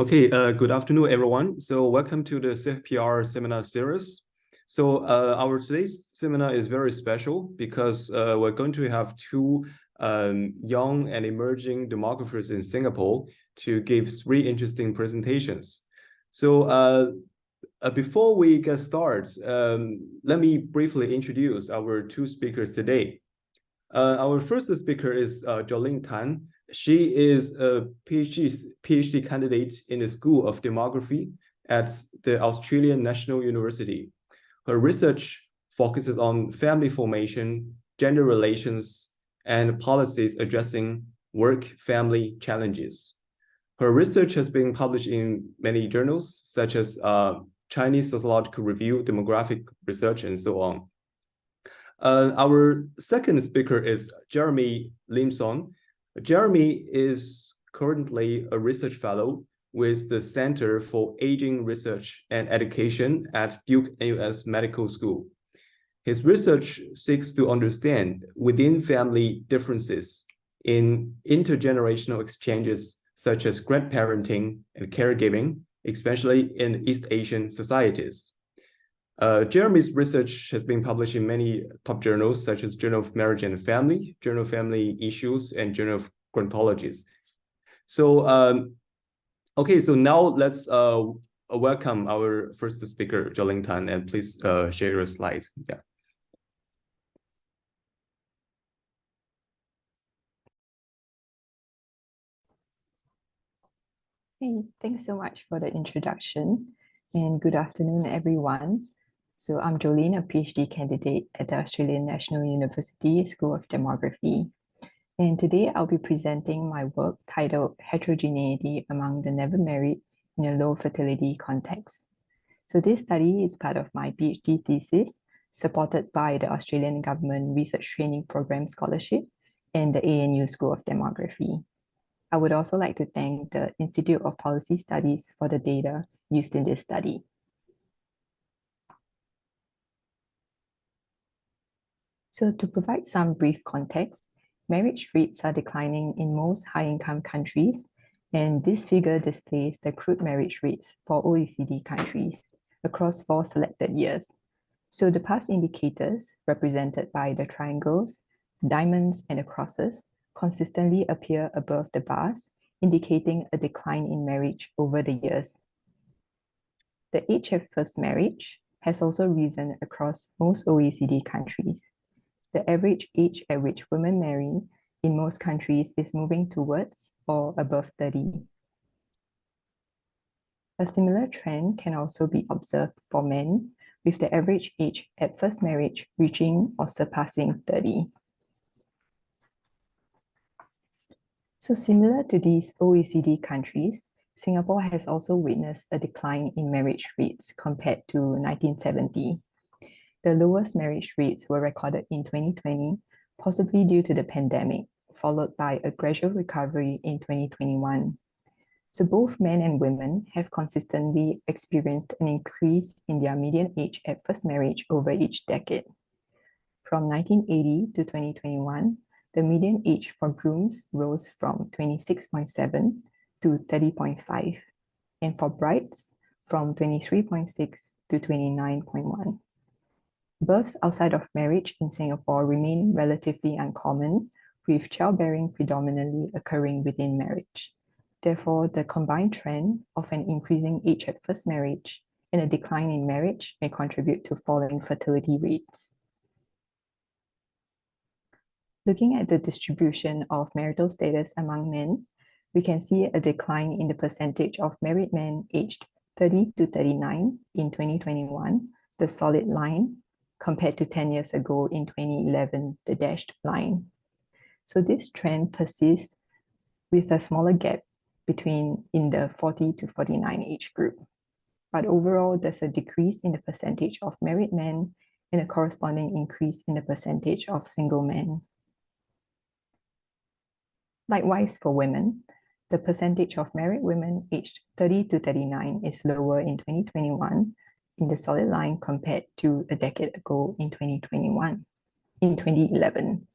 Good afternoon, everyone. So welcome to the CFPR seminar series. So our today's seminar is very special because we're going to have two young and emerging demographers in Singapore to give three interesting presentations. So before we get started, let me briefly introduce our two speakers today. Our first speaker is Jolene Tan. She is a PhD candidate in the School of Demography at the Australian National University. Her research focuses on family formation, gender relations, and policies addressing work-family challenges. Her research has been published in many journals, such as Chinese Sociological Review, Demographic Research, and so on. Our second speaker is Jeremy Lim-Son. Jeremy is currently a research fellow with the Center for Aging Research and Education at Duke NUS Medical School. His research seeks to understand within-family differences in intergenerational exchanges such as grandparenting and caregiving, especially in East Asian societies. Jeremy's research has been published in many top journals, such as Journal of Marriage and Family, Journal of Family Issues, and Journal of Gerontology. So, so now let's welcome our first speaker, Jolene Tan, and please share your slides. Yeah. Hey, thanks so much for the introduction, and good afternoon, everyone. So I'm Jolene, a PhD candidate at the Australian National University School of Demography. And today I'll be presenting my work titled Heterogeneity Among the Never Married in a Low Fertility Context. So this study is part of my PhD thesis, supported by the Australian Government Research Training Programme Scholarship and the ANU School of Demography. I would also like to thank the Institute of Policy Studies for the data used in this study. So to provide some brief context, marriage rates are declining in most high-income countries, and this figure displays the crude marriage rates for OECD countries across 4 selected years. So the past indicators, represented by the triangles, diamonds, and the crosses, consistently appear above the bars, indicating a decline in marriage over the years. The age of first marriage has also risen across most OECD countries. The average age at which women marry in most countries is moving towards or above 30. A similar trend can also be observed for men, with the average age at first marriage reaching or surpassing 30. So similar to these OECD countries, Singapore has also witnessed a decline in marriage rates compared to 1970. The lowest marriage rates were recorded in 2020, possibly due to the pandemic, followed by a gradual recovery in 2021. So both men and women have consistently experienced an increase in their median age at first marriage over each decade. From 1980 to 2021, the median age for grooms rose from 26.7 to 30.5, and for brides, from 23.6 to 29.1. Births outside of marriage in Singapore remain relatively uncommon, with childbearing predominantly occurring within marriage. Therefore, the combined trend of an increasing age at first marriage and a decline in marriage may contribute to falling fertility rates. Looking at the distribution of marital status among men, we can see a decline in the percentage of married men aged 30 to 39 in 2021, the solid line, compared to 10 years ago in 2011, the dashed line. So this trend persists with a smaller gap in the 40 to 49 age group. But overall, there's a decrease in the percentage of married men and a corresponding increase in the percentage of single men. Likewise, for women, the percentage of married women aged 30 to 39 is lower in 2021 in the solid line compared to a decade ago in 2011.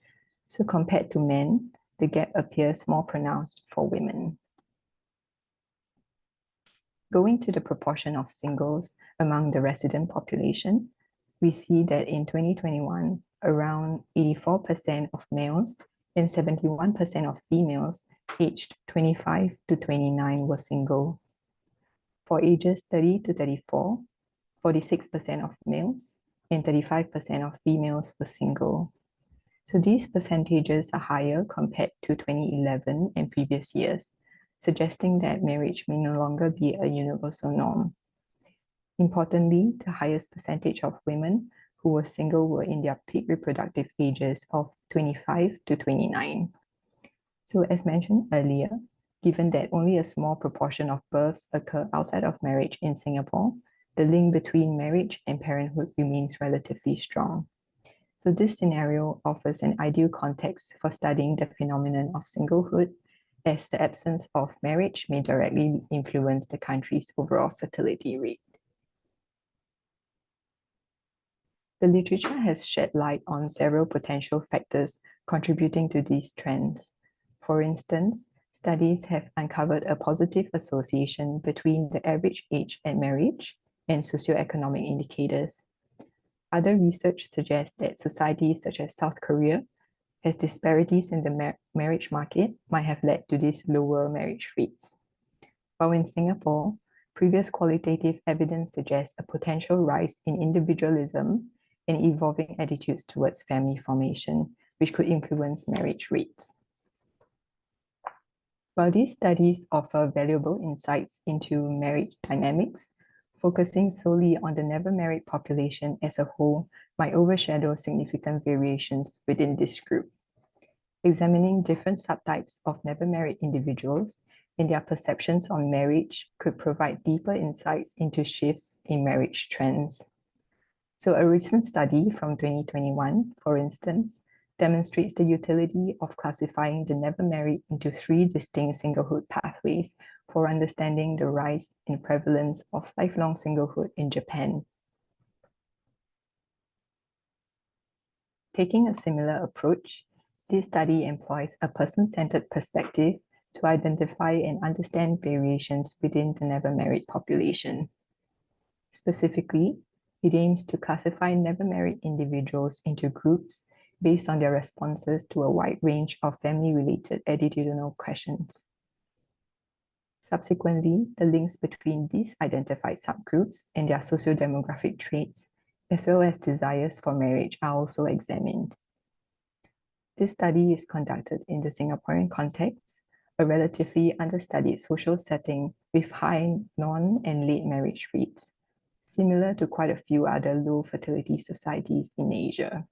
So compared to men, the gap appears more pronounced for women. Going to the proportion of singles among the resident population, we see that in 2021, around 84% of males and 71% of females aged 25 to 29 were single. For ages 30 to 34, 46% of males and 35% of females were single. So these percentages are higher compared to 2011 and previous years, suggesting that marriage may no longer be a universal norm. Importantly, the highest percentage of women who were single were in their peak reproductive ages of 25 to 29. So as mentioned earlier, given that only a small proportion of births occur outside of marriage in Singapore, the link between marriage and parenthood remains relatively strong. So this scenario offers an ideal context for studying the phenomenon of singlehood, as the absence of marriage may directly influence the country's overall fertility rate. The literature has shed light on several potential factors contributing to these trends. For instance, studies have uncovered a positive association between the average age at marriage and socioeconomic indicators. Other research suggests that societies such as South Korea, as disparities in the marriage market might have led to these lower marriage rates. While in Singapore, previous qualitative evidence suggests a potential rise in individualism and evolving attitudes towards family formation, which could influence marriage rates. While these studies offer valuable insights into marriage dynamics, focusing solely on the never married population as a whole might overshadow significant variations within this group. Examining different subtypes of never married individuals and their perceptions on marriage could provide deeper insights into shifts in marriage trends. So a recent study from 2021, for instance, demonstrates the utility of classifying the never married into 3 distinct singlehood pathways for understanding the rise in prevalence of lifelong singlehood in Japan. Taking a similar approach, this study employs a person-centered perspective to identify and understand variations within the never married population. Specifically, it aims to classify never married individuals into groups based on their responses to a wide range of family-related attitudinal questions. Subsequently, the links between these identified subgroups and their socio-demographic traits, as well as desires for marriage, are also examined. This study is conducted in the Singaporean context, a relatively understudied social setting with high non- and late marriage rates, similar to quite a few other low fertility societies in Asia.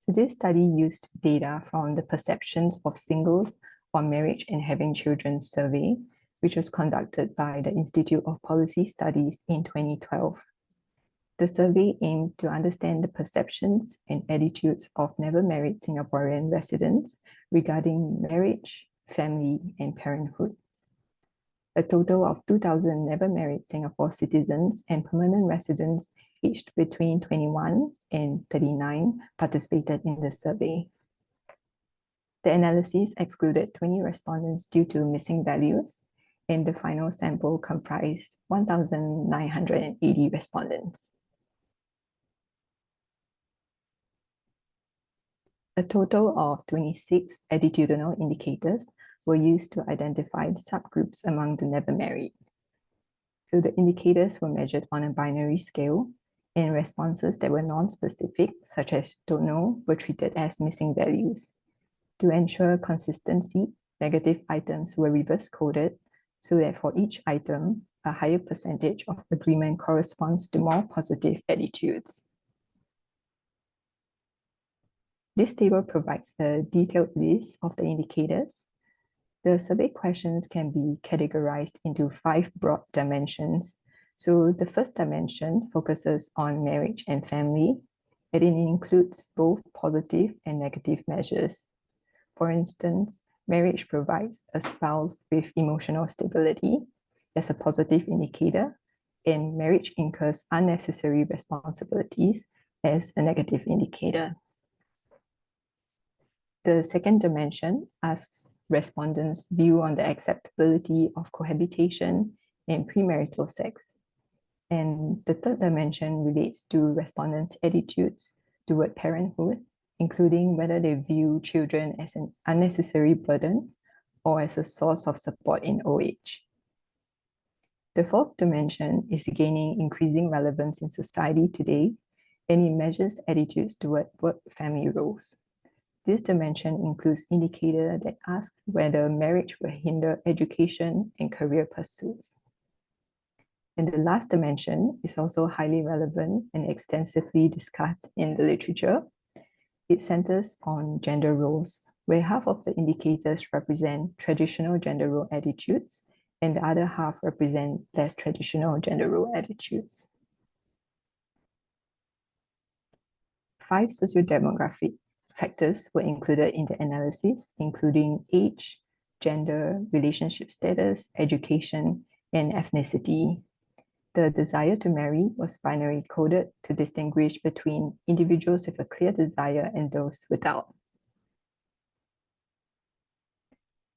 So this study used data from the Perceptions of Singles on Marriage and Having Children survey, which was conducted by the Institute of Policy Studies in 2012. The survey aimed to understand the perceptions and attitudes of never married Singaporean residents regarding marriage, family, and parenthood. A total of 2,000 never married Singapore citizens and permanent residents aged between 21 and 39 participated in the survey. The analysis excluded 20 respondents due to missing values, and the final sample comprised 1,980 respondents. A total of 26 attitudinal indicators were used to identify the subgroups among the never married. So the indicators were measured on a binary scale, and responses that were non-specific, such as don't know, were treated as missing values. To ensure consistency, negative items were reverse coded so that for each item, a higher percentage of agreement corresponds to more positive attitudes. This table provides a detailed list of the indicators. The survey questions can be categorized into 5 broad dimensions. So the first dimension focuses on marriage and family, and it includes both positive and negative measures. For instance, marriage provides a spouse with emotional stability as a positive indicator, and marriage incurs unnecessary responsibilities as a negative indicator. The second dimension asks respondents' view on the acceptability of cohabitation and premarital sex. And the third dimension relates to respondents' attitudes toward parenthood, including whether they view children as an unnecessary burden or as a source of support in old age. The fourth dimension is gaining increasing relevance in society today, and it measures attitudes toward work-family roles. This dimension includes indicators that ask whether marriage will hinder education and career pursuits. And the last dimension is also highly relevant and extensively discussed in the literature. It centers on gender roles, where half of the indicators represent traditional gender role attitudes, and the other half represent less traditional gender role attitudes. 5 sociodemographic factors were included in the analysis, including age, gender, relationship status, education, and ethnicity. The desire to marry was binary coded to distinguish between individuals with a clear desire and those without.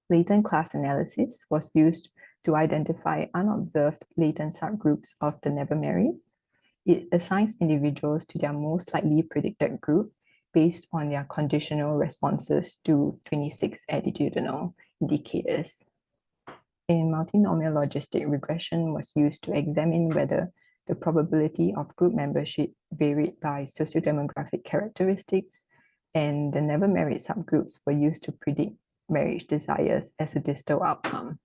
Latent class analysis was used to identify unobserved latent subgroups of the never married. It assigns individuals to their most likely predicted group based on their conditional responses to 26 attitudinal indicators. A multinomial logistic regression was used to examine whether the probability of group membership varied by sociodemographic characteristics, and the never married subgroups were used to predict marriage desires as a distal outcome.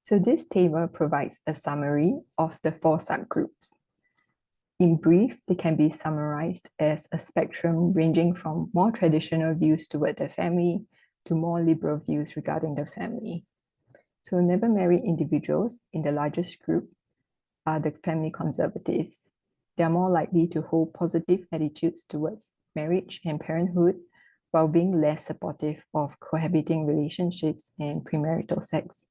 So this table provides a summary of the 4 subgroups. In brief, they can be summarized as a spectrum ranging from more traditional views toward the family to more liberal views regarding the family. So never married individuals in the largest group are the family conservatives. They are more likely to hold positive attitudes towards marriage and parenthood, while being less supportive of cohabiting relationships and premarital sex.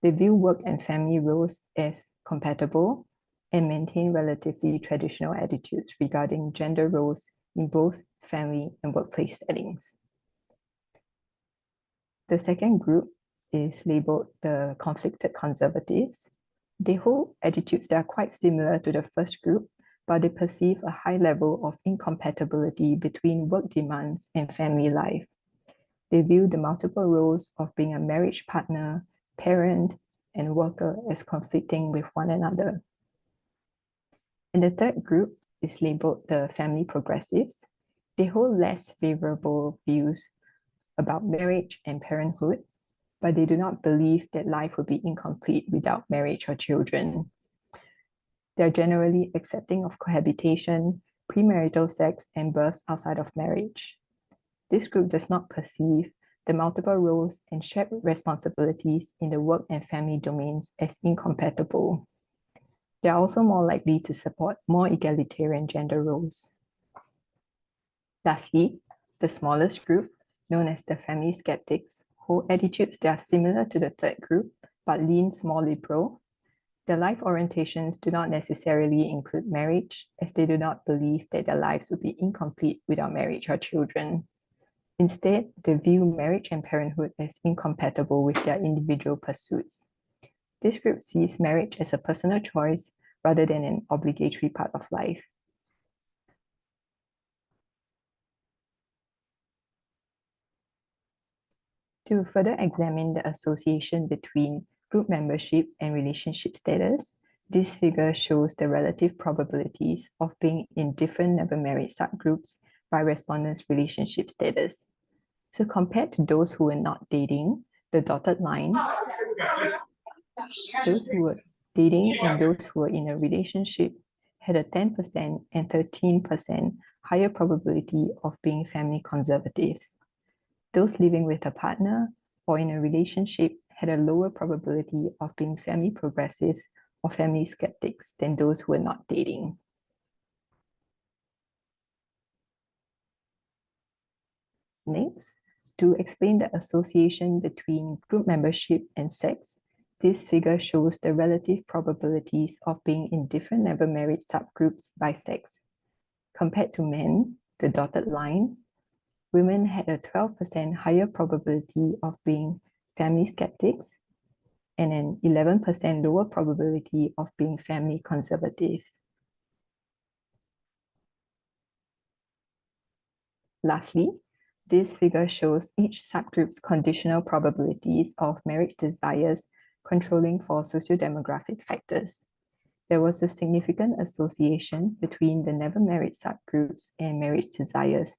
They view work and family roles as compatible and maintain relatively traditional attitudes regarding gender roles in both family and workplace settings. The second group is labeled the conflicted conservatives. They hold attitudes that are quite similar to the first group, but they perceive a high level of incompatibility between work demands and family life. They view the multiple roles of being a marriage partner, parent, and worker as conflicting with one another. And the third group is labeled the family progressives. They hold less favorable views about marriage and parenthood, but they do not believe that life would be incomplete without marriage or children. They're generally accepting of cohabitation, premarital sex, and births outside of marriage. This group does not perceive the multiple roles and shared responsibilities in the work and family domains as incompatible. They are also more likely to support more egalitarian gender roles. Lastly, the smallest group, known as the family skeptics, hold attitudes that are similar to the third group, but leans more liberal. Their life orientations do not necessarily include marriage, as they do not believe that their lives would be incomplete without marriage or children. Instead, they view marriage and parenthood as incompatible with their individual pursuits. This group sees marriage as a personal choice rather than an obligatory part of life. To further examine the association between group membership and relationship status, this figure shows the relative probabilities of being in different never married subgroups by respondents' relationship status. So compared to those who were not dating, the dotted line, those who were dating and those who were in a relationship had a 10% and 13% higher probability of being family conservatives. Those living with a partner or in a relationship had a lower probability of being family progressives or family skeptics than those who were not dating. Next, to explain the association between group membership and sex, this figure shows the relative probabilities of being in different never married subgroups by sex. Compared to men, the dotted line, women had a 12% higher probability of being family skeptics and an 11% lower probability of being family conservatives. Lastly, this figure shows each subgroup's conditional probabilities of marriage desires controlling for sociodemographic factors. There was a significant association between the never married subgroups and marriage desires.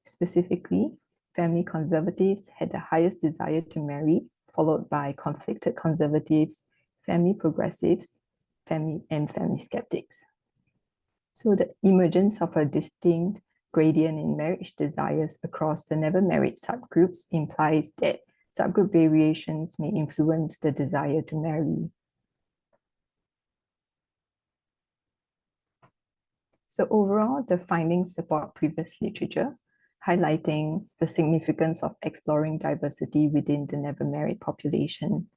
Specifically, family conservatives had the highest desire to marry, followed by conflicted conservatives, family progressives, family skeptics. So the emergence of a distinct gradient in marriage desires across the never married subgroups implies that subgroup variations may influence the desire to marry. So overall, the findings support previous literature, highlighting the significance of exploring diversity within the never married population.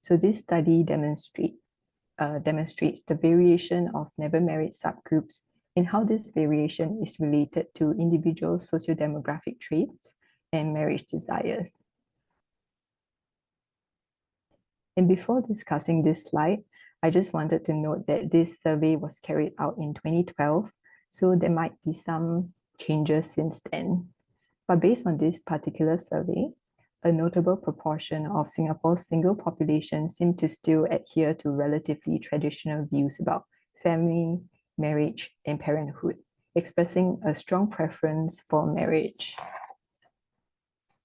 So this study demonstrates the variation of never married subgroups and how this variation is related to individual sociodemographic traits and marriage desires. And before discussing this slide, I just wanted to note that this survey was carried out in 2012, so there might be some changes since then. But based on this particular survey, a notable proportion of Singapore's single population seem to still adhere to relatively traditional views about family, marriage, and parenthood, expressing a strong preference for marriage.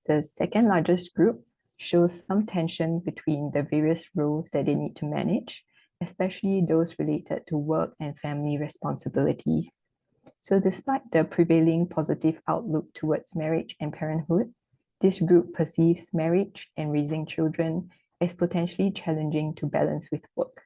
The second largest group shows some tension between the various roles that they need to manage, especially those related to work and family responsibilities. So despite the prevailing positive outlook towards marriage and parenthood, this group perceives marriage and raising children as potentially challenging to balance with work.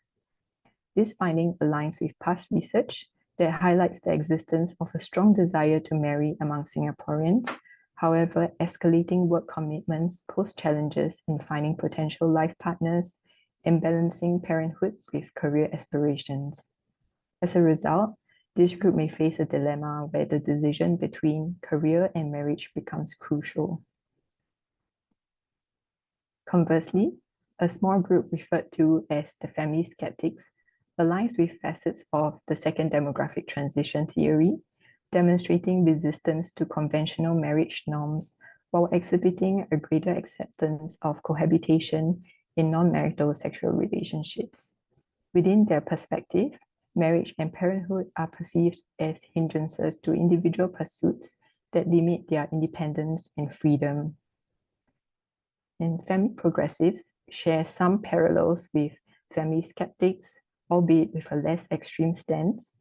This finding aligns with past research that highlights the existence of a strong desire to marry among Singaporeans. However, escalating work commitments pose challenges in finding potential life partners and balancing parenthood with career aspirations. As a result, this group may face a dilemma where the decision between career and marriage becomes crucial. Conversely, a small group referred to as the family skeptics aligns with facets of the second demographic transition theory, demonstrating resistance to conventional marriage norms while exhibiting a greater acceptance of cohabitation in non-marital sexual relationships. Within their perspective, marriage and parenthood are perceived as hindrances to individual pursuits that limit their independence and freedom. And family progressives share some parallels with family skeptics, albeit with a less extreme stance.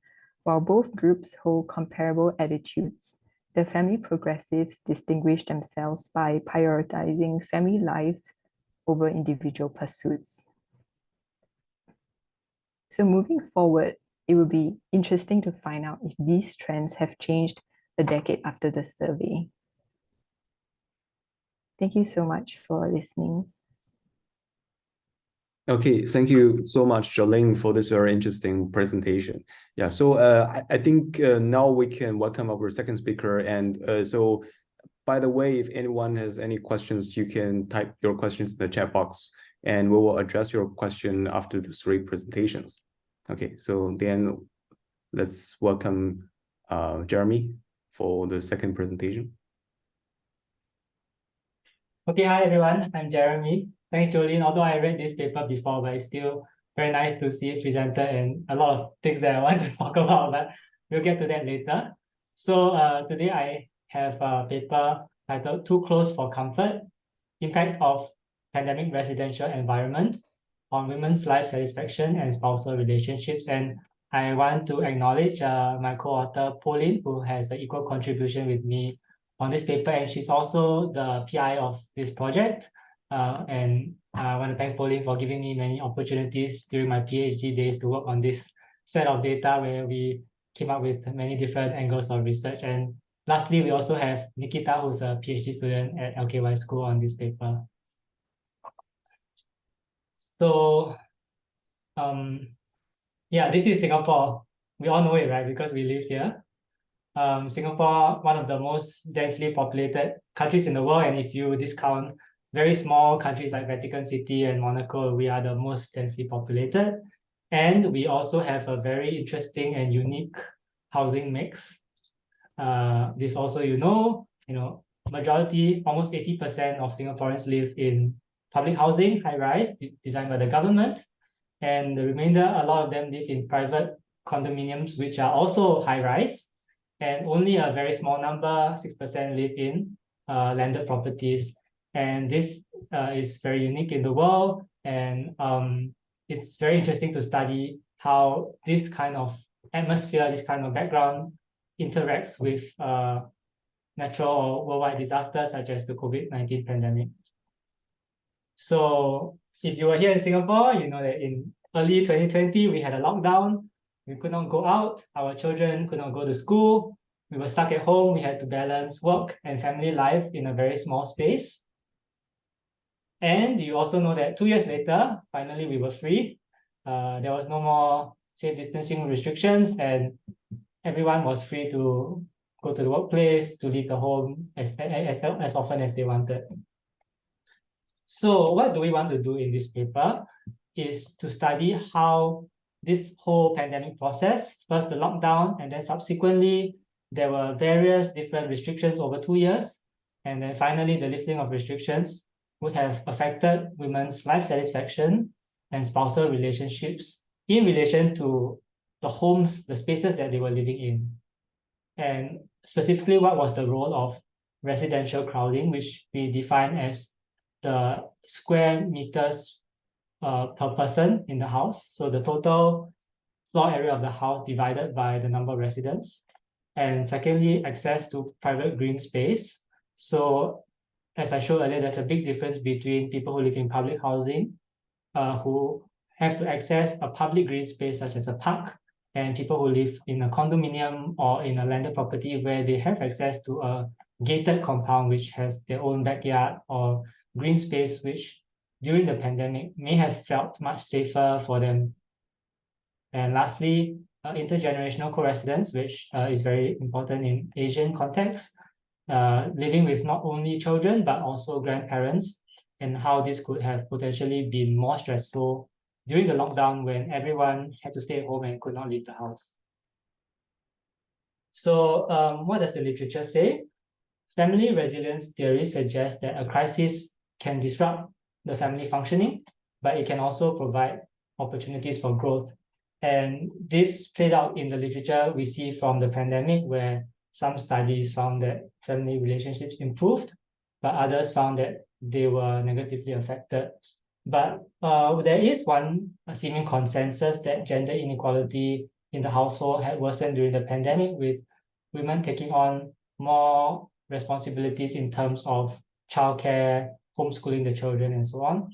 While both groups hold comparable attitudes, the family progressives distinguish themselves by prioritizing family life over individual pursuits. So moving forward, it will be interesting to find out if these trends have changed a decade after the survey. Thank you so much for listening. Okay, thank you so much, Jolene, for this very interesting presentation. Yeah, so I think now we can welcome our second speaker. And so, by the way, if anyone has any questions, you can type your questions in the chat box, and we will address your question after the three presentations. Okay, so then let's welcome Jeremy for the second presentation. Okay, hi everyone, I'm Jeremy. Thanks, Jolene. Although I read this paper before, but it's still very nice to see it presented and a lot of things that I want to talk about, but we'll get to that later. So today I have a paper titled Too Close for Comfort, Impact of Pandemic Residential Environment on Women's Life Satisfaction and Spousal Relationships. And I want to acknowledge my co-author, Pauline, who has an equal contribution with me on this paper, and she's also the PI of this project. And I want to thank Pauline for giving me many opportunities during my PhD days to work on this set of data where we came up with many different angles of research. And lastly, we also have Nikita, who's a PhD student at LKY School on this paper. So, yeah, this is Singapore. We all know it, right? Because we live here. Singapore, one of the most densely populated countries in the world, and if you discount very small countries like Vatican City and Monaco, we are the most densely populated. And we also have a very interesting and unique housing mix. This also, majority, almost 80% of Singaporeans live in public housing, high-rise, designed by the government. And the remainder, a lot of them live in private condominiums, which are also high-rise. And only a very small number, 6%, live in landed properties. And this is very unique in the world. And it's very interesting to study how this kind of atmosphere, this kind of background interacts with natural or worldwide disasters such as the COVID-19 pandemic. So if you are here in Singapore, you know that in early 2020, we had a lockdown. We could not go out. Our children could not go to school. We were stuck at home. We had to balance work and family life in a very small space. And you also know that 2 years later, finally, we were free. There was no more safe distancing restrictions, and everyone was free to go to the workplace, to leave the home as often as they wanted. So what do we want to do in this paper is to study how this whole pandemic process, first the lockdown, and then subsequently, there were various different restrictions over 2 years. And then finally, the lifting of restrictions would have affected women's life satisfaction and spousal relationships in relation to the homes, the spaces that they were living in. And specifically, what was the role of residential crowding, which we define as the square meters per person in the house. So the total floor area of the house divided by the number of residents. And secondly, access to private green space. So as I showed earlier, there's a big difference between people who live in public housing, who have to access a public green space such as a park, and people who live in a condominium or in a landed property where they have access to a gated compound which has their own backyard or green space, which during the pandemic may have felt much safer for them. And lastly, intergenerational co-residence, which is very important in Asian context, living with not only children, but also grandparents, and how this could have potentially been more stressful during the lockdown when everyone had to stay at home and could not leave the house. So what does the literature say? Family resilience theory suggests that a crisis can disrupt the family functioning, but it can also provide opportunities for growth. And this played out in the literature we see from the pandemic, where some studies found that family relationships improved, but others found that they were negatively affected. But there is one seeming consensus that gender inequality in the household had worsened during the pandemic, with women taking on more responsibilities in terms of childcare, homeschooling the children, and so on.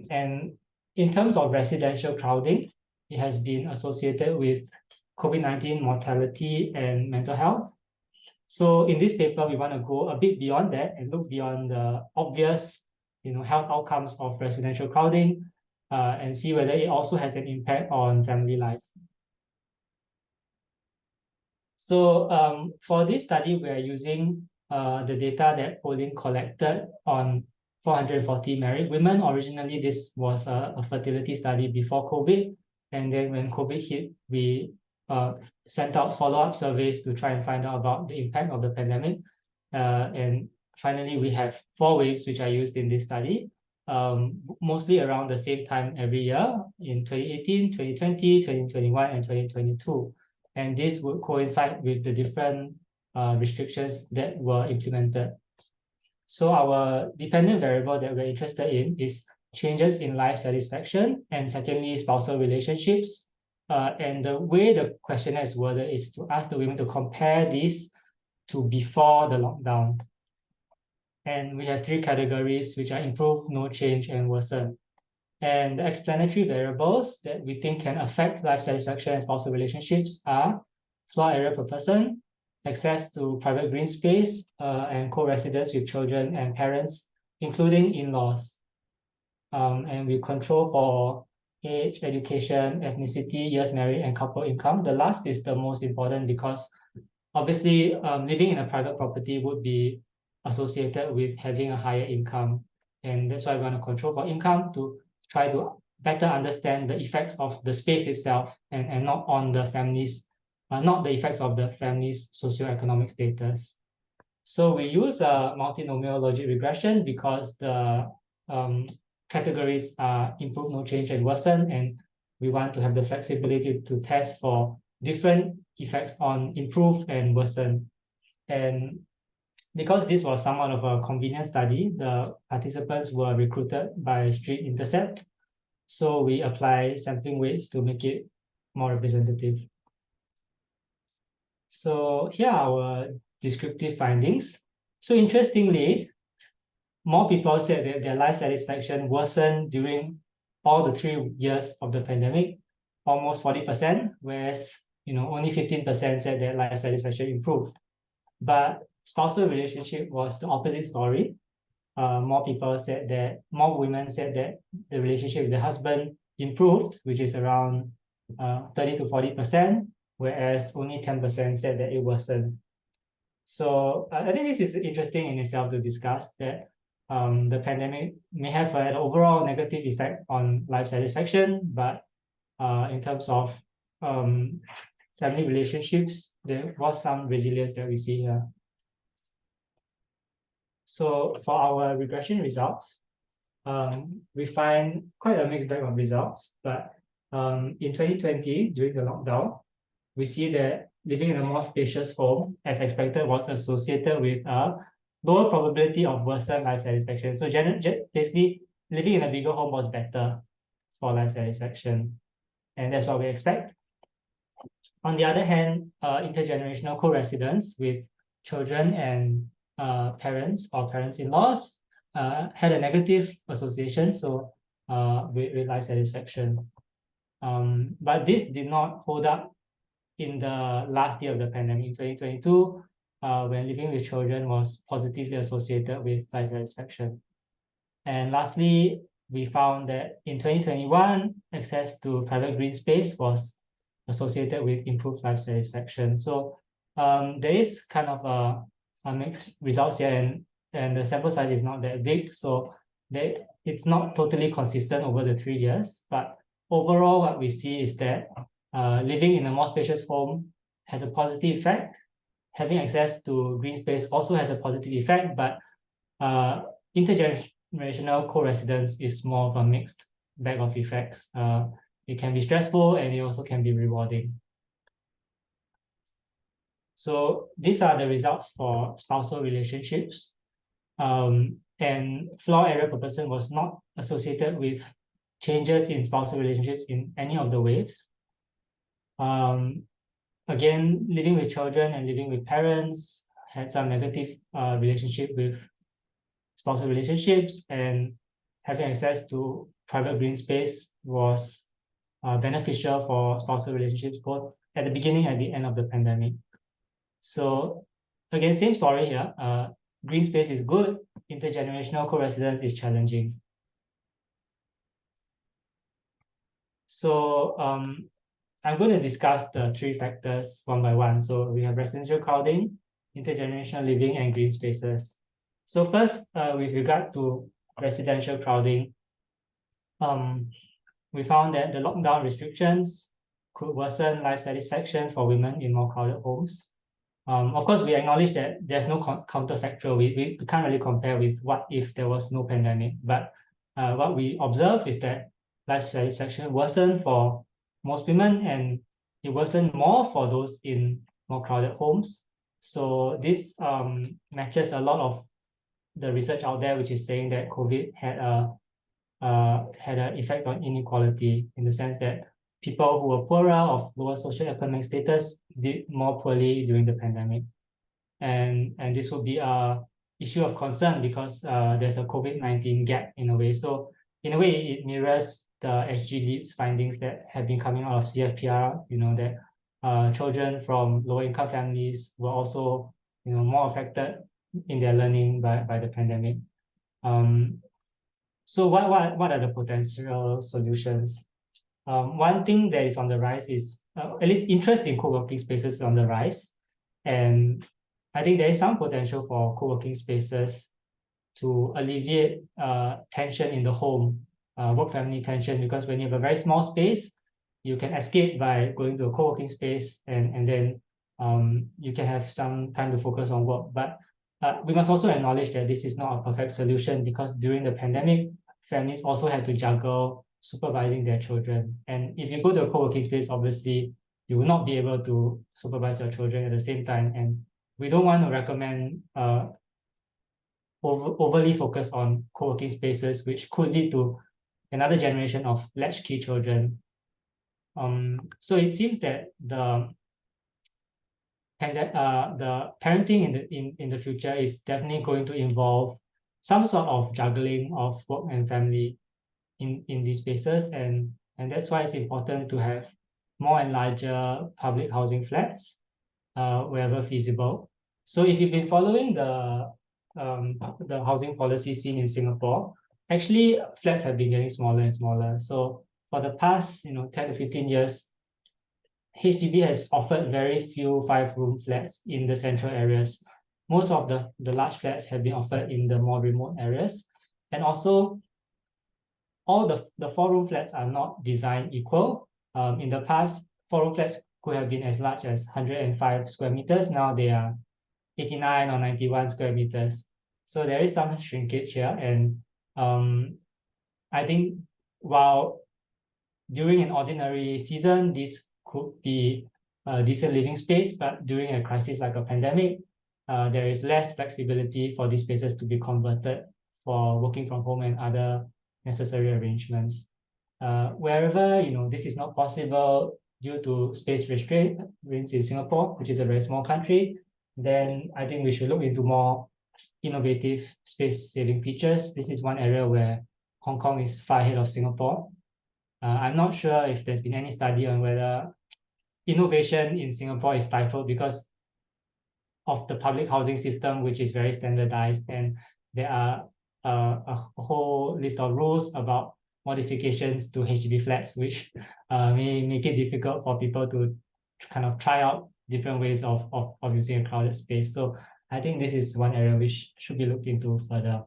And in terms of residential crowding, it has been associated with COVID-19 mortality and mental health. So in this paper, we want to go a bit beyond that and look beyond the obvious, health outcomes of residential crowding, and see whether it also has an impact on family life. So for this study, we are using the data that Pauline collected on 440 married women. Originally, this was a fertility study before COVID. And then when COVID hit, we sent out follow-up surveys to try and find out about the impact of the pandemic. And finally, we have 4 waves which are used in this study, mostly around the same time every year in 2018, 2020, 2021, and 2022. And this would coincide with the different restrictions that were implemented. So our dependent variable that we're interested in is changes in life satisfaction, and secondly, spousal relationships. And the way the questionnaire is worded is to ask the women to compare these to before the lockdown. And we have 3 categories, which are improve, no change, and worsen. And the explanatory variables that we think can affect life satisfaction and spousal relationships are floor area per person, access to private green space, and co-residence with children and parents, including in-laws. And we control for age, education, ethnicity, years married, and couple income. The last is the most important because obviously, living in a private property would be associated with having a higher income. And that's why we want to control for income to try to better understand the effects of the space itself and not on the families, not the effects of the family's socioeconomic status. So we use a multinomial logic regression because the categories are improve, no change, and worsen, and we want to have the flexibility to test for different effects on improve and worsen. And because this was somewhat of a convenient study, the participants were recruited by Street Intercept. So we apply sampling weights to make it more representative. So here are our descriptive findings. So interestingly, more people said that their life satisfaction worsened during all the 3 years of the pandemic, almost 40%, whereas only 15% said that life satisfaction improved. But spousal relationship was the opposite story. More women said that the relationship with the husband improved, which is around 30 to 40%, whereas only 10% said that it worsened. So I think this is interesting in itself to discuss that the pandemic may have an overall negative effect on life satisfaction, but in terms of family relationships, there was some resilience that we see here. So for our regression results, we find quite a mixed bag of results, but in 2020, during the lockdown, we see that living in a more spacious home, as expected, was associated with a lower probability of worsened life satisfaction. So basically, living in a bigger home was better for life satisfaction, and that's what we expect. On the other hand, intergenerational co-residence with children and parents or parents-in-laws had a negative association, so with life satisfaction. But this did not hold up in the last year of the pandemic, in 2022, when living with children was positively associated with life satisfaction. And lastly, we found that in 2021, access to private green space was associated with improved life satisfaction. So there is kind of a mixed results here, and the sample size is not that big, so it's not totally consistent over the 3 years. But overall, what we see is that living in a more spacious home has a positive effect. Having access to green space also has a positive effect, but intergenerational co-residence is more of a mixed bag of effects. It can be stressful and it also can be rewarding. So these are the results for spousal relationships. And floor area per person was not associated with changes in spousal relationships in any of the waves. Again, living with children and living with parents had some negative relationship with spousal relationships, and having access to private green space was beneficial for spousal relationships both at the beginning and the end of the pandemic. So again, same story here. Green space is good, intergenerational co-residence is challenging. So I'm going to discuss the 3 factors one by one. So we have residential crowding, intergenerational living, and green spaces. So first, with regard to residential crowding, we found that the lockdown restrictions could worsen life satisfaction for women in more crowded homes. Of course, we acknowledge that there's no counterfactual. We can't really compare with what if there was no pandemic. But what we observe is that life satisfaction worsened for most women, and it worsened more for those in more crowded homes. So this matches a lot of the research out there, which is saying that COVID had an effect on inequality, in the sense that people who were poorer, of lower socioeconomic status, did more poorly during the pandemic. And this will be a issue of concern because there's a COVID-19 gap in a way. So in a way, it mirrors the SG Leaps findings that have been coming out of CFPR, that children from lower income families were also more affected in their learning by the pandemic. So what are the potential solutions? One thing that is on the rise is, at least interest in co-working spaces is on the rise. And I think there is some potential for co-working spaces to alleviate tension in the home, work-family tension, because when you have a very small space, you can escape by going to a co-working space, and then you can have some time to focus on work. But we must also acknowledge that this is not a perfect solution, because during the pandemic, families also had to juggle supervising their children. And if you go to a co-working space, obviously, you will not be able to supervise your children at the same time. And we don't want to recommend overly focus on co-working spaces, which could lead to another generation of latchkey children. So it seems that the parenting in the future is definitely going to involve some sort of juggling of work and family in these spaces, and that's why it's important to have more and larger public housing flats wherever feasible. So if you've been following the housing policy scene in Singapore, actually flats have been getting smaller and smaller. So for the past 10 to 15 years, HDB has offered very few 5-room flats in the central areas. Most of the large flats have been offered in the more remote areas. And also, all the 4-room flats are not designed equal. In the past, 4-room flats could have been as large as 105 square meters. Now they are 89 or 91 square meters. So there is some shrinkage here. And I think while during an ordinary season, this could be a decent living space, but during a crisis like a pandemic, there is less flexibility for these spaces to be converted for working from home and other necessary arrangements. Wherever this is not possible due to space restraints in Singapore, which is a very small country, then I think we should look into more innovative space-saving features. This is one area where Hong Kong is far ahead of Singapore. I'm not sure if there's been any study on whether innovation in Singapore is stifled because of the public housing system, which is very standardized, and there are a whole list of rules about modifications to HDB flats, which may make it difficult for people to kind of try out different ways of using a crowded space. So I think this is one area which should be looked into further.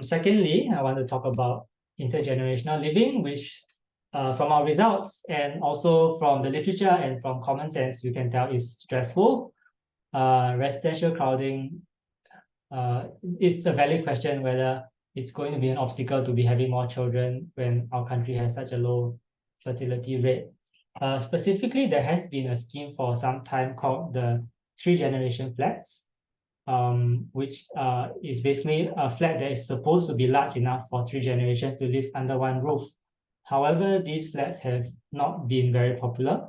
Secondly, I want to talk about intergenerational living, which from our results and also from the literature and from common sense, we can tell is stressful. Residential crowding, it's a valid question whether it's going to be an obstacle to be having more children when our country has such a low fertility rate. Specifically, there has been a scheme for some time called the 3-generation flats, which is basically a flat that is supposed to be large enough for 3 generations to live under one roof. However, these flats have not been very popular.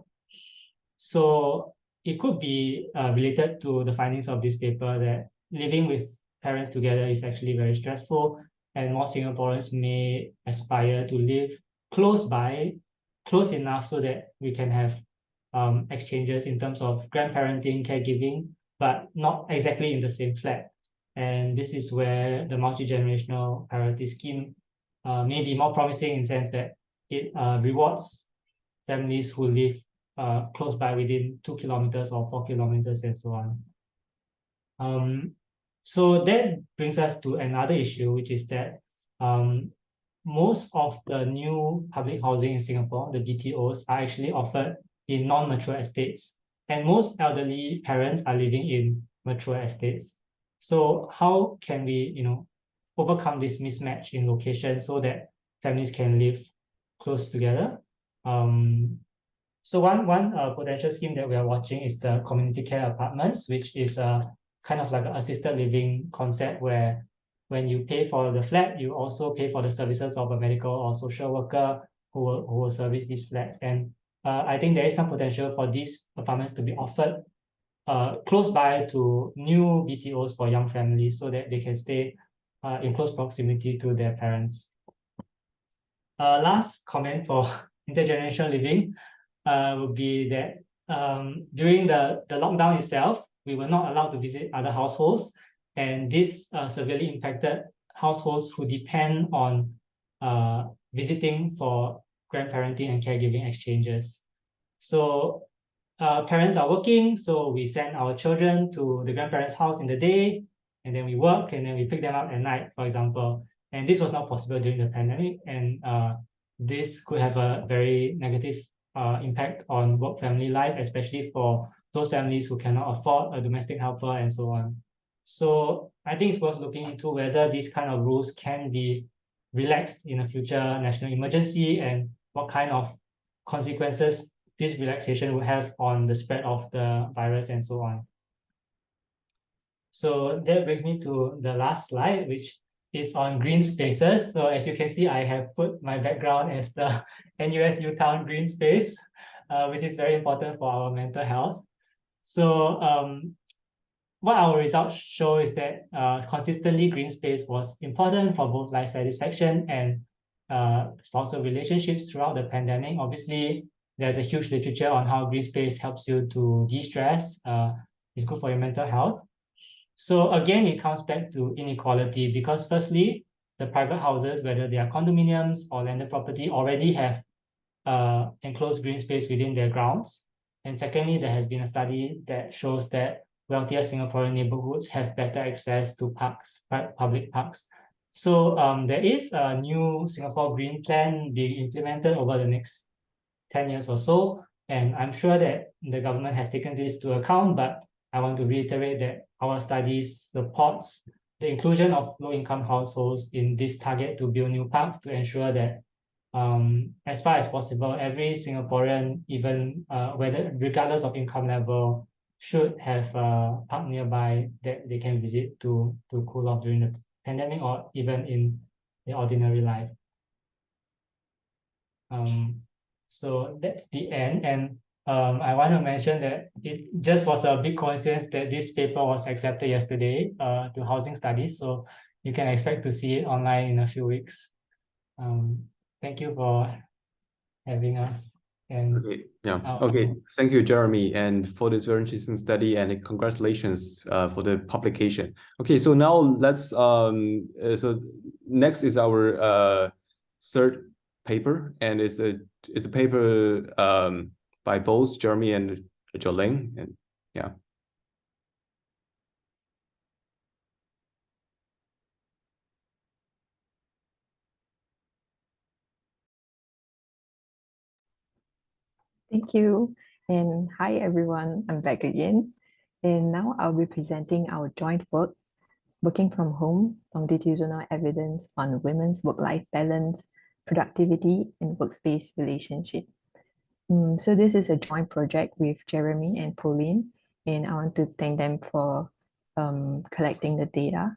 So it could be related to the findings of this paper that living with parents together is actually very stressful, and more Singaporeans may aspire to live close enough so that we can have exchanges in terms of grandparenting, caregiving, but not exactly in the same flat. And this is where the multi-generational priority scheme may be more promising in the sense that it rewards families who live close by within 2 kilometers or 4 kilometers and so on. So that brings us to another issue, which is that most of the new public housing in Singapore, the BTOs, are actually offered in non-mature estates. And most elderly parents are living in mature estates. So how can we, overcome this mismatch in location so that families can live close together? So one potential scheme that we are watching is the community care apartments, which is a kind of like an assisted living concept where when you pay for the flat, you also pay for the services of a medical or social worker who will service these flats. And I think there is some potential for these apartments to be offered close by to new BTOs for young families so that they can stay in close proximity to their parents. Last comment for intergenerational living would be that during the lockdown itself, we were not allowed to visit other households, and this severely impacted households who depend on visiting for grandparenting and caregiving exchanges. So parents are working, so we send our children to the grandparents' house in the day, and then we work, and then we pick them up at night, for example. And this was not possible during the pandemic, and this could have a very negative impact on work-family life, especially for those families who cannot afford a domestic helper and so on. So I think it's worth looking into whether these kind of rules can be relaxed in a future national emergency, and what kind of consequences this relaxation would have on the spread of the virus and so on. So that brings me to the last slide, which is on green spaces. So as you can see, I have put my background as the NUS UTown green space, which is very important for our mental health. So what our results show is that consistently green space was important for both life satisfaction and spousal relationships throughout the pandemic. Obviously, there's a huge literature on how green space helps you to de-stress. It's good for your mental health. So again, it comes back to inequality, because firstly, the private houses, whether they are condominiums or landed property, already have enclosed green space within their grounds. And secondly, there has been a study that shows that wealthier Singaporean neighborhoods have better access to parks, public parks. So there is a new Singapore Green Plan being implemented over the next 10 years or so. And I'm sure that the government has taken this to account, but I want to reiterate that our studies supports the inclusion of low-income households in this target to build new parks, to ensure that as far as possible, every Singaporean, even whether regardless of income level, should have a park nearby that they can visit to cool off during the pandemic, or even in the ordinary life. So that's the end, and I want to mention that it just was a big coincidence that this paper was accepted yesterday to housing studies, so you can expect to see it online in a few weeks. Thank you for having us. And Okay, yeah. Okay, thank you, Jeremy, and for this very interesting study, and congratulations for the publication. Okay, so now let's so next is our third paper, and it's a paper by both Jeremy and Jolene, and yeah. Thank you. And hi, everyone. I'm back again. And now I'll be presenting our joint work, Working from Home, Longitudinal Evidence on Women's Work-Life Balance, Productivity, and Workspace Relationship. So this is a joint project with Jeremy and Pauline, and I want to thank them for collecting the data.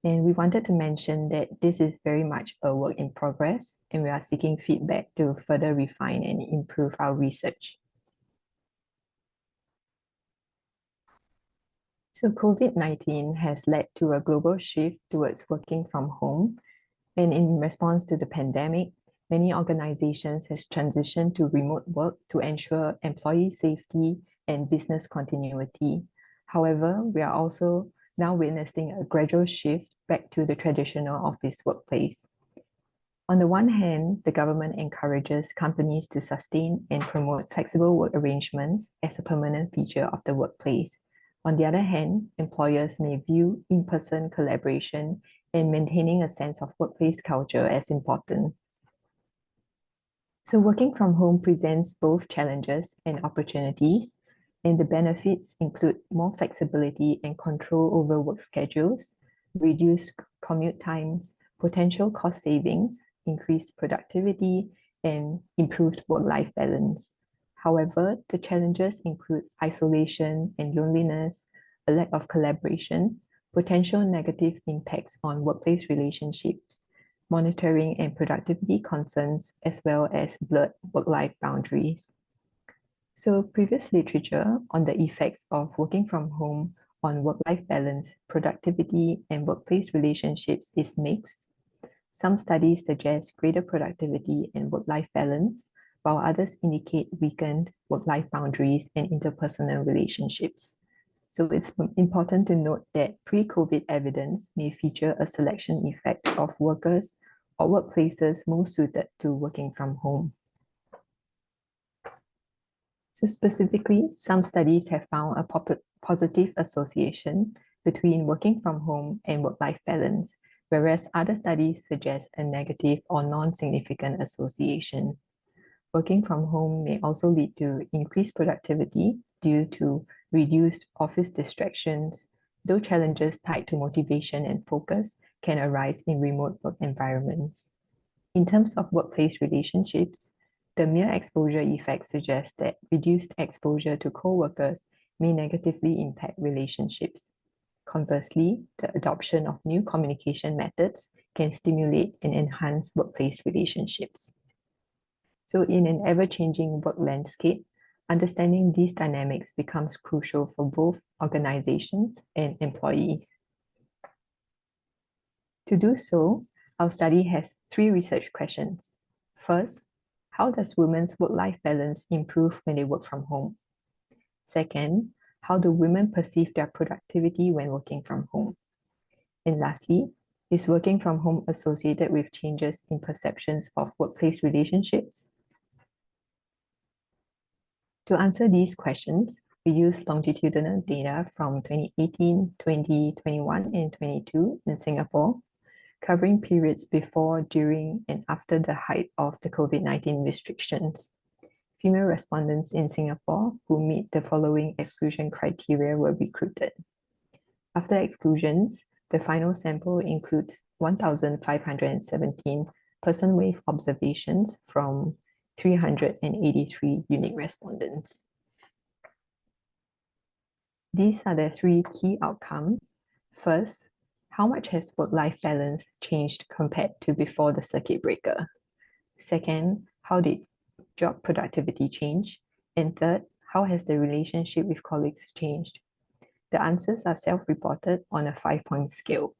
And we wanted to mention that this is very much a work in progress, and we are seeking feedback to further refine and improve our research. So COVID-19 has led to a global shift towards working from home. And in response to the pandemic, many organizations has transitioned to remote work to ensure employee safety and business continuity. However, we are also now witnessing a gradual shift back to the traditional office workplace. On the one hand, the government encourages companies to sustain and promote flexible work arrangements as a permanent feature of the workplace. On the other hand, employers may view in-person collaboration and maintaining a sense of workplace culture as important. So working from home presents both challenges and opportunities, and the benefits include more flexibility and control over work schedules, reduced commute times, potential cost savings, increased productivity, and improved work-life balance. However, the challenges include isolation and loneliness, a lack of collaboration, potential negative impacts on workplace relationships, monitoring and productivity concerns, as well as blurred work-life boundaries. So previous literature on the effects of working from home on work-life balance, productivity, and workplace relationships is mixed. Some studies suggest greater productivity and work-life balance, while others indicate weakened work-life boundaries and interpersonal relationships. So it's important to note that pre-COVID evidence may feature a selection effect of workers or workplaces most suited to working from home. So specifically, some studies have found a positive association between working from home and work-life balance, whereas other studies suggest a negative or non-significant association. Working from home may also lead to increased productivity due to reduced office distractions, though challenges tied to motivation and focus can arise in remote work environments. In terms of workplace relationships, the mere exposure effect suggests that reduced exposure to co-workers may negatively impact relationships. Conversely, the adoption of new communication methods can stimulate and enhance workplace relationships. So in an ever-changing work landscape, understanding these dynamics becomes crucial for both organizations and employees. To do so, our study has 3 research questions. First, how does women's work-life balance improve when they work from home? Second, how do women perceive their productivity when working from home? And lastly, is working from home associated with changes in perceptions of workplace relationships? To answer these questions, we use longitudinal data from 2018, 2021, and 22 in Singapore, covering periods before, during, and after the height of the COVID-19 restrictions. Female respondents in Singapore who meet the following exclusion criteria were recruited. After exclusions, the final sample includes 1,517 person-wave observations from 383 unique respondents. These are the 3 key outcomes. First, how much has work-life balance changed compared to before the circuit breaker? Second, how did job productivity change? And third, how has the relationship with colleagues changed? The answers are self-reported on a 5-point scale.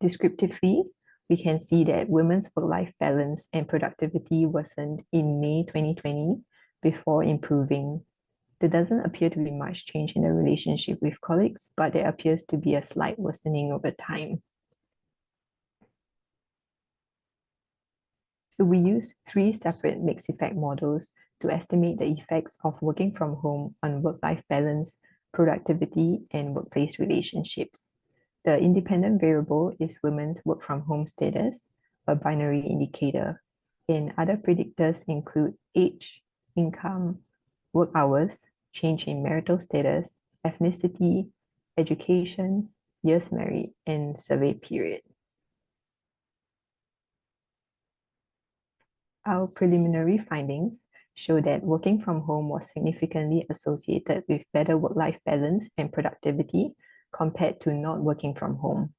Descriptively, we can see that women's work-life balance and productivity worsened in May 2020 before improving. There doesn't appear to be much change in the relationship with colleagues, but there appears to be a slight worsening over time. So we use 3 separate mixed effect models to estimate the effects of working from home on work-life balance, productivity, and workplace relationships. The independent variable is women's work from home status, a binary indicator. And other predictors include age, income, work hours, change in marital status, ethnicity, education, years married, and survey period. Our preliminary findings show that working from home was significantly associated with better work-life balance and productivity compared to not working from home.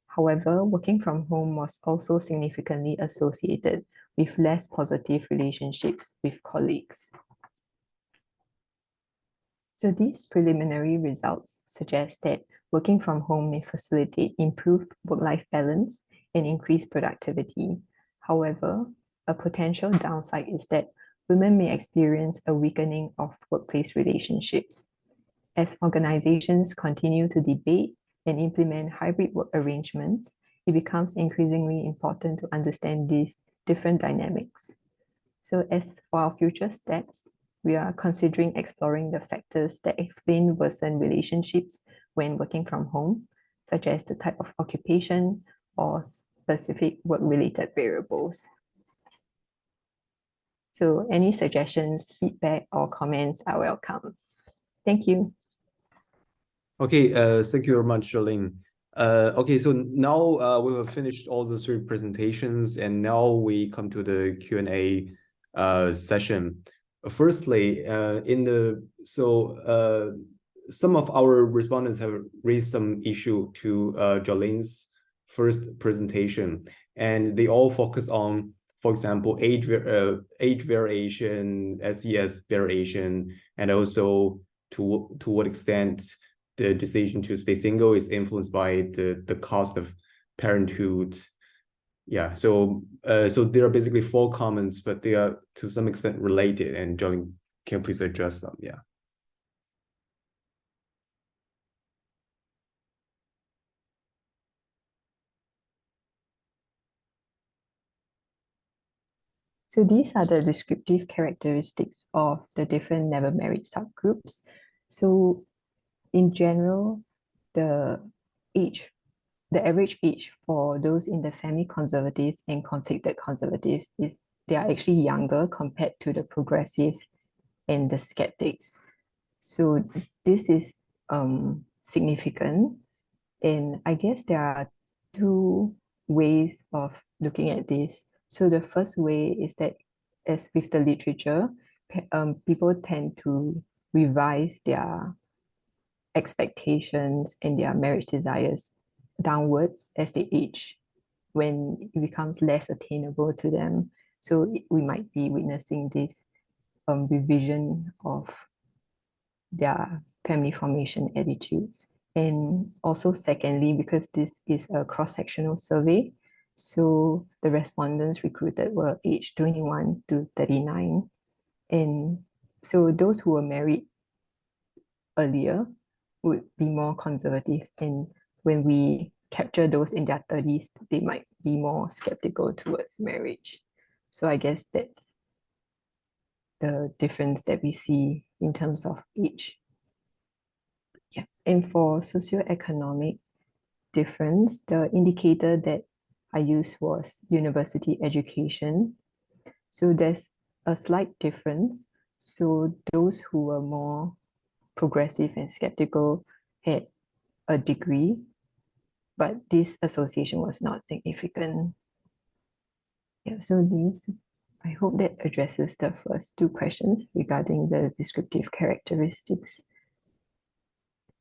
However, working from home was also significantly associated with less positive relationships with colleagues. So these preliminary results suggest that working from home may facilitate improved work-life balance and increase productivity. However, a potential downside is that women may experience a weakening of workplace relationships. As organizations continue to debate and implement hybrid work arrangements, it becomes increasingly important to understand these different dynamics. So as for our future steps, we are considering exploring the factors that explain worsened relationships when working from home, such as the type of occupation or specific work-related variables. So any suggestions, feedback, or comments are welcome. Thank you. Okay, thank you very much, Jolene. Okay, so now we have finished all the 3 presentations, and now we come to the Q&A session. Firstly, some of our respondents have raised some issue to Jolene's first presentation, and they all focus on, for example, age variation, SES variation, and also to what extent the decision to stay single is influenced by the cost of parenthood. Yeah, so there are basically 4 comments, but they are to some extent related, and Jolene, can you please address them? Yeah. So these are the descriptive characteristics of the different never married subgroups. So in general, the average age for those in the family conservatives and conflicted conservatives is they are actually younger compared to the progressives and the skeptics. So this is significant. And I guess there are two ways of looking at this. So the first way is that, as with the literature, people tend to revise their expectations and their marriage desires downwards as they age when it becomes less attainable to them. So we might be witnessing this revision of their family formation attitudes. And also secondly, because this is a cross-sectional survey, so the respondents recruited were aged 21 to 39. And so those who were married earlier would be more conservative. And when we capture those in their 30s, they might be more skeptical towards marriage. So I guess that's the difference that we see in terms of age. Yeah. And for socioeconomic difference, the indicator that I used was university education. So there's a slight difference. So those who were more progressive and skeptical had a degree, but this association was not significant. Yeah, so I hope that addresses the first two questions regarding the descriptive characteristics.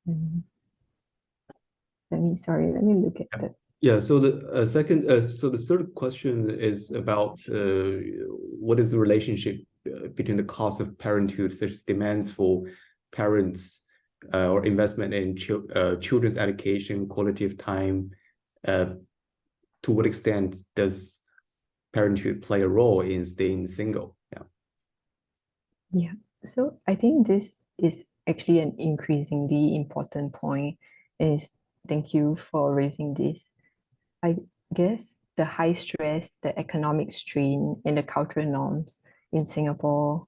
Let me look at that. Yeah, so the so the third question is about what is the relationship between the cost of parenthood, such as demands for parents or investment in children's education, quality of time. To what extent does parenthood play a role in staying single? Yeah, so I think this is actually an increasingly important point. Thank you for raising this. I guess the high stress, the economic strain, and the cultural norms in Singapore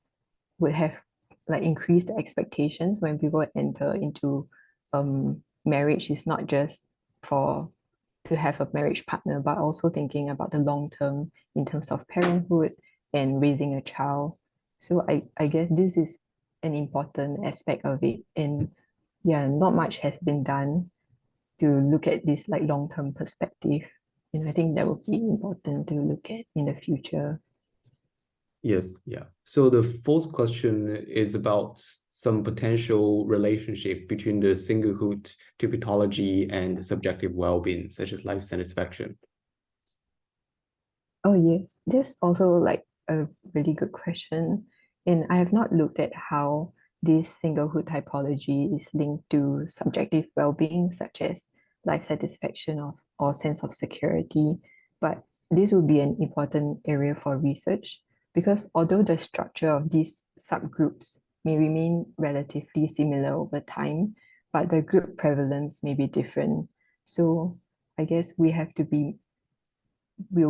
would have increased the expectations when people enter into marriage. Is not just to have a marriage partner, but also thinking about the long term in terms of parenthood and raising a child. So I guess this is an important aspect of it. And yeah, not much has been done to look at this long-term perspective. And I think that would be important to look at in the future. Yes, yeah. So the fourth question is about some potential relationship between the singlehood typology and subjective well-being, such as life satisfaction. Oh yes, that's also a really good question. And I have not looked at how this singlehood typology is linked to subjective well-being, such as life satisfaction or sense of security. But this would be an important area for research, because although the structure of these subgroups may remain relatively similar over time, but the group prevalence may be different. So I guess we'll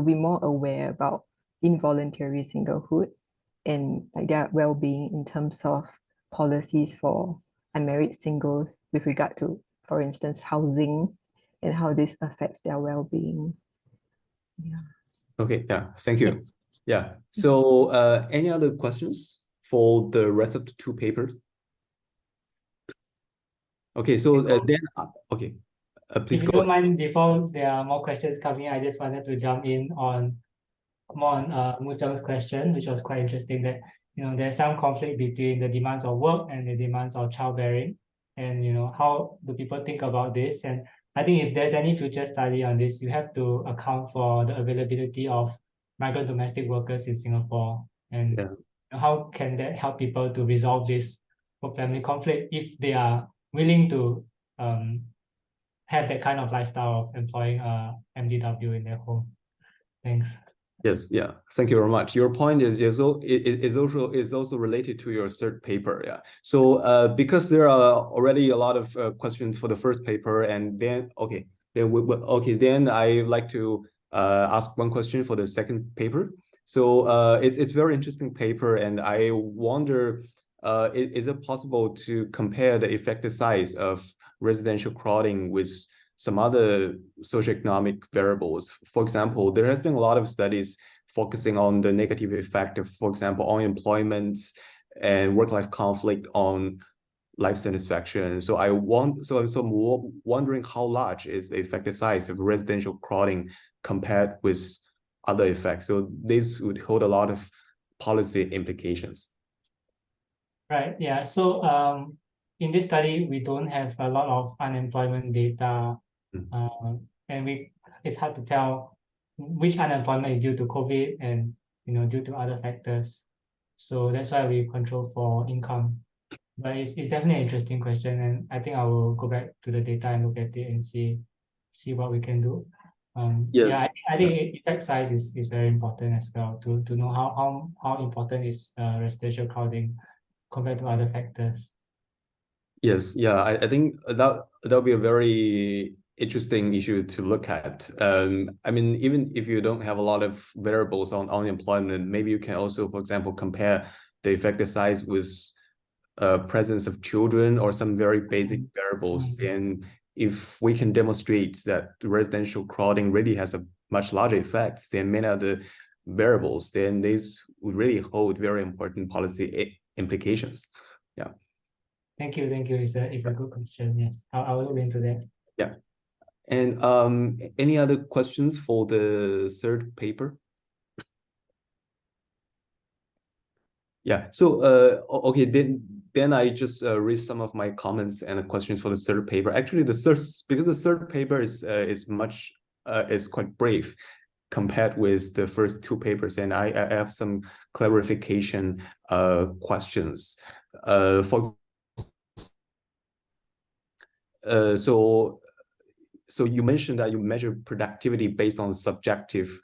be more aware about involuntary singlehood and their well-being in terms of policies for unmarried singles with regard to, for instance, housing and how this affects their well-being. Yeah. Okay, yeah, thank you. Yeah, so any other questions for the rest of the two papers? Okay, so then, okay, please if go. you don't mind, before there are more questions coming, I just wanted to jump in on Mu Zheng's question, which was quite interesting, that there's some conflict between the demands of work and the demands of childbearing, and how do people think about this? And I think if there's any future study on this, you have to account for the availability of migrant domestic workers in Singapore, and how can that help people to resolve this family conflict if they are willing to have that kind of lifestyle of employing a MDW in their home. Thanks. Yes, yeah, thank you very much. Your point is also related to your third paper, yeah. So because there are already a lot of questions for the first paper, and then then I like to ask one question for the second paper. So it's very interesting paper, and I wonder, is it possible to compare the effective size of residential crowding with some other socioeconomic variables? For example, there has been a lot of studies focusing on the negative effect of, for example, unemployment and work-life conflict on life satisfaction. So I'm wondering how large is the effective size of residential crowding compared with other effects. So this would hold a lot of policy implications. Right. Yeah. So in this study, we don't have a lot of unemployment data, and it's hard to tell which unemployment is due to COVID and due to other factors. So that's why we control for income. But it's definitely an interesting question, and I think I will go back to the data and look at it and see what we can do. Yes. Yeah, I think effect size is very important as well to know how important is residential crowding compared to other factors. Yes, yeah, I think that'll be a very interesting issue to look at. I mean, even if you don't have a lot of variables on unemployment, maybe you can also, for example, compare the effective size with presence of children or some very basic variables. And if we can demonstrate that residential crowding really has a much larger effect than many other variables, then these would really hold very important policy implications. Yeah. Thank you. It's a good question. Yes, I will look into that. Yeah. And any other questions for the third paper? Yeah. So okay, then I just read some of my comments and questions for the third paper. Actually, because the third paper is much is quite brief compared with the first two papers, and I have some clarification questions. So you mentioned that you measure productivity based on subjective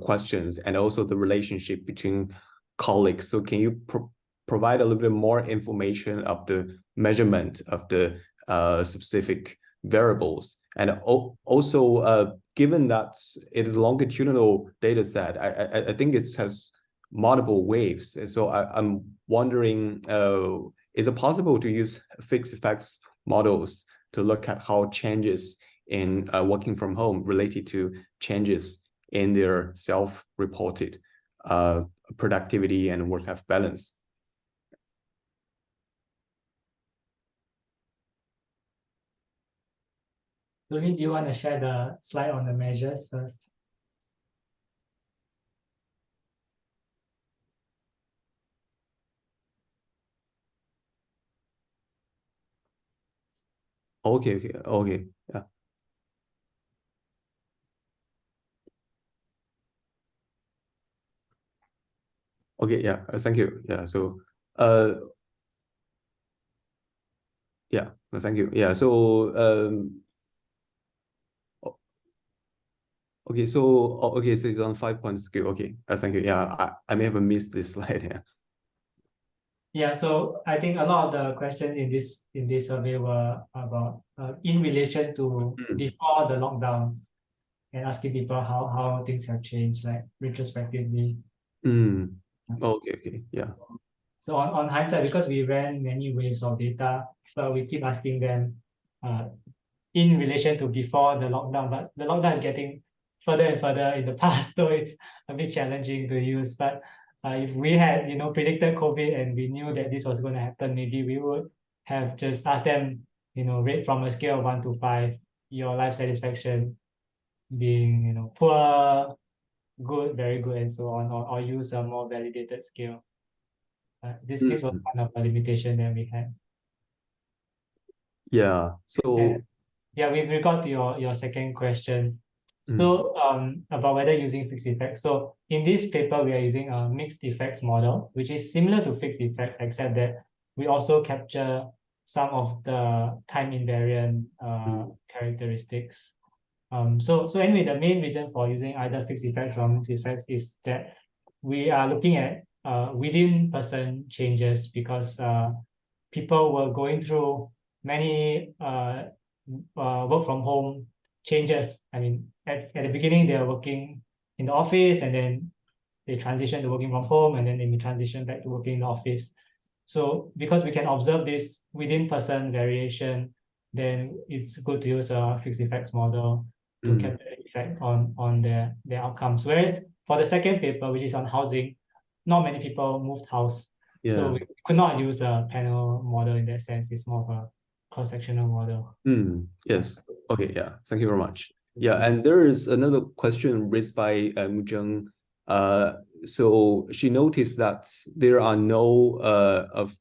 questions and also the relationship between colleagues. So can you provide a little bit more information of the measurement of the specific variables? And also, given that it is a longitudinal data set, I think it has multiple waves. And so I'm wondering, is it possible to use fixed effects models to look at how changes in working from home related to changes in their self-reported productivity and work-life balance? Luli, do you want to share the slide on the measures first? Okay, yeah. Okay, yeah, thank you. Yeah, so yeah, thank you. Yeah, so okay, so it's on 5-point scale. Okay, thank you. Yeah, I may have missed this slide here. Yeah, so I think a lot of the questions in this survey were about in relation to before the lockdown and asking people how things have changed, like retrospectively. Okay, yeah. So on hindsight, because we ran many waves of data, but we keep asking them in relation to before the lockdown, but the lockdown is getting further and further in the past, so it's a bit challenging to use. But if we had predicted COVID and we knew that this was going to happen, maybe we would have just asked them, rate from a scale of 1 to 5, your life satisfaction being poor, good, very good, and so on, or use a more validated scale. This was kind of a limitation that we had. Yeah. So yeah, with regard to your second question, so about whether using fixed effects. So in this paper, we are using a mixed effects model, which is similar to fixed effects, except that we also capture some of the time invariant characteristics. So anyway, the main reason for using either fixed effects or mixed effects is that we are looking at within person changes, because people were going through many work from home changes. I mean, at the beginning, they are working in the office, and then they transition to working from home, and then they may transition back to working in the office. So because we can observe this within person variation, then it's good to use a fixed effects model to capture the effect on their outcomes. Whereas for the second paper, which is on housing, not many people moved house. So we could not use a panel model in that sense. It's more of a cross-sectional model. Yes. Okay. Yeah. Thank you very much. Yeah, and there is another question raised by Muzheng. So she noticed that there are no of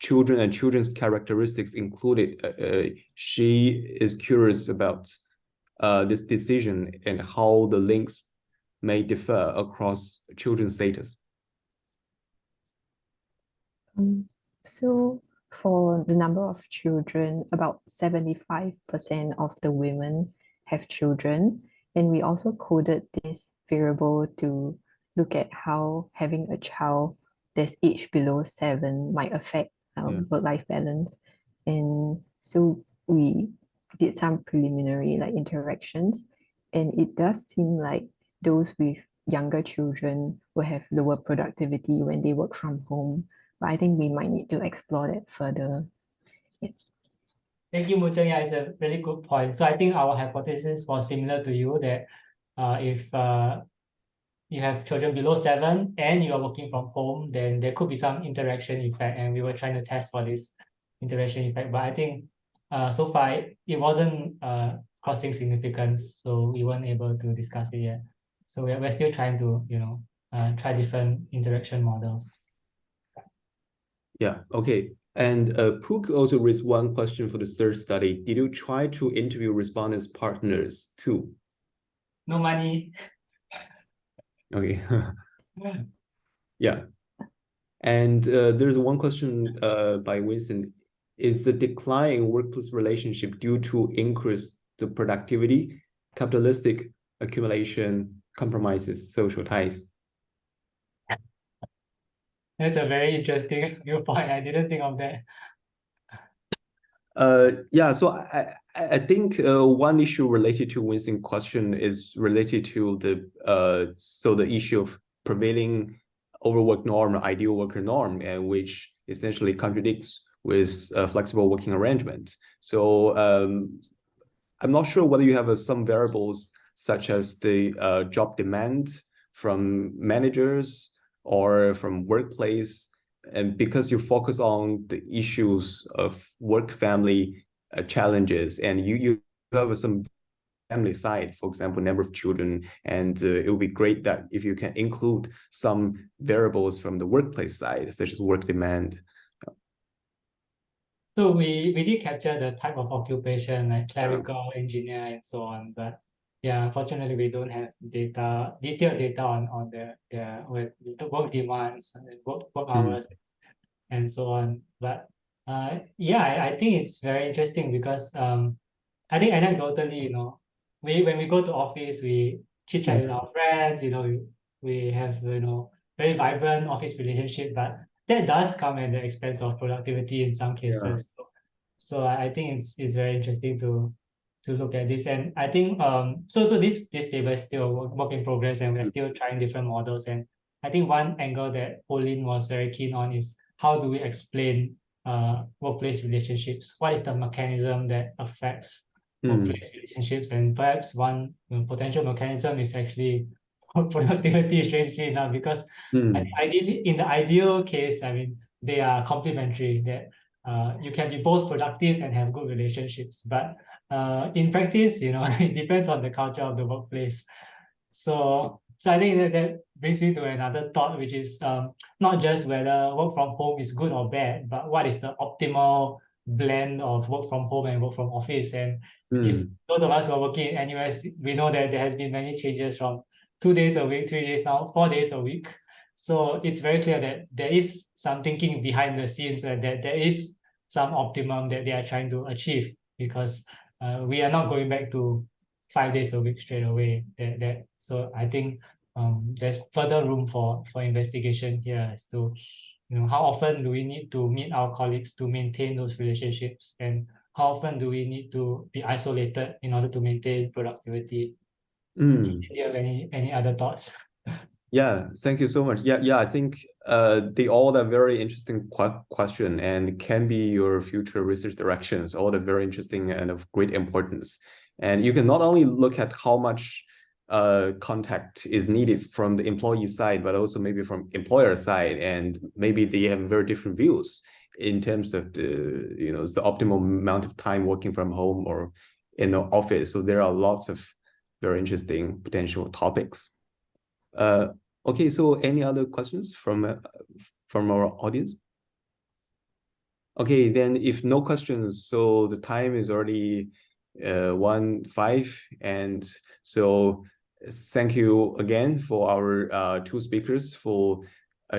children and children's characteristics included. She is curious about this decision and how the links may differ across children's status. So for the number of children, about 75% of the women have children. And we also coded this variable to look at how having a child that's aged below 7 might affect work-life balance. And so we did some preliminary interactions, and it does seem like those with younger children will have lower productivity when they work from home. But I think we might need to explore that further. Yeah. Thank you, Muzheng. Yeah, it's a really good point. So I think our hypothesis was similar to you, that if you have children below 7 and you are working from home, then there could be some interaction effect, and we were trying to test for this interaction effect. But I think so far it wasn't crossing significance, so we weren't able to discuss it yet. So we're still trying to try different interaction models. Yeah. Okay. And Pook also raised one question for the third study. Did you try to interview respondents' partners too? No money. Okay. Yeah. And there's one question by Winston. Is the decline in workplace relationship due to increased productivity, capitalistic accumulation, compromises, social ties? That's a very interesting viewpoint. I didn't think of that. Yeah, so I think one issue related to Winston's question is related to the issue of prevailing overwork norm, ideal worker norm, and which essentially contradicts with flexible working arrangement. So I'm not sure whether you have some variables such as the job demand from managers or from workplace, and because you focus on the issues of work family challenges, and you have some family side, for example, number of children, and it would be great that if you can include some variables from the workplace side, such as work demand. So we did capture the type of occupation, like clerical, engineer, and so on. But yeah, unfortunately, we don't have detailed data on the work demands, work hours, and so on. But yeah, I think it's very interesting because I think anecdotally, when we go to office, we chit chat with our friends, we have very vibrant office relationship, but that does come at the expense of productivity in some cases. So I think it's very interesting to look at this, and I think so this paper is still a work in progress, and we're still trying different models. And I think one angle that Pauline was very keen on is how do we explain workplace relationships? What is the mechanism that affects workplace relationships? And perhaps one potential mechanism is actually productivity, strangely enough, because ideally, in the ideal case, I mean, they are complementary, that you can be both productive and have good relationships. But in practice, it depends on the culture of the workplace. So I think that brings me to another thought, which is not just whether work from home is good or bad, but what is the optimal blend of work from home and work from office. And if those of us who are working in NUS, we know that there has been many changes from 2 days a week, 3 days now, 4 days a week. So it's very clear that there is some thinking behind the scenes, and that there is some optimum that they are trying to achieve, because we are not going back to 5 days a week straight away. So I think there's further room for investigation here as to how often do we need to meet our colleagues to maintain those relationships, and how often do we need to be isolated in order to maintain productivity. Do you have any other thoughts? Yeah, thank you so much. Yeah, I think they all are very interesting question and can be your future research directions. All are very interesting and of great importance. And you can not only look at how much contact is needed from the employee side, but also maybe from employer side, and maybe they have very different views in terms of the optimal amount of time working from home or in the office. So there are lots of very interesting potential topics. Okay, so any other questions from our audience? Okay, then if no questions, so the time is already 1:05, and so thank you again for our two speakers for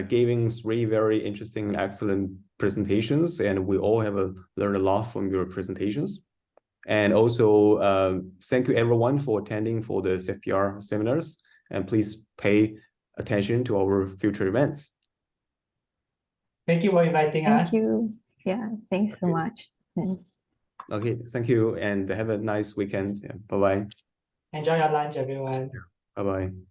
giving three very interesting, excellent presentations, and we all have learned a lot from your presentations. And also thank you everyone for attending for the CFPR seminars, and please pay attention to our future events. Thank you for inviting us. Thank you. Yeah, thanks so much. Okay, thank you, and have a nice weekend. Yeah, bye-bye. Enjoy your lunch, everyone. Bye-bye.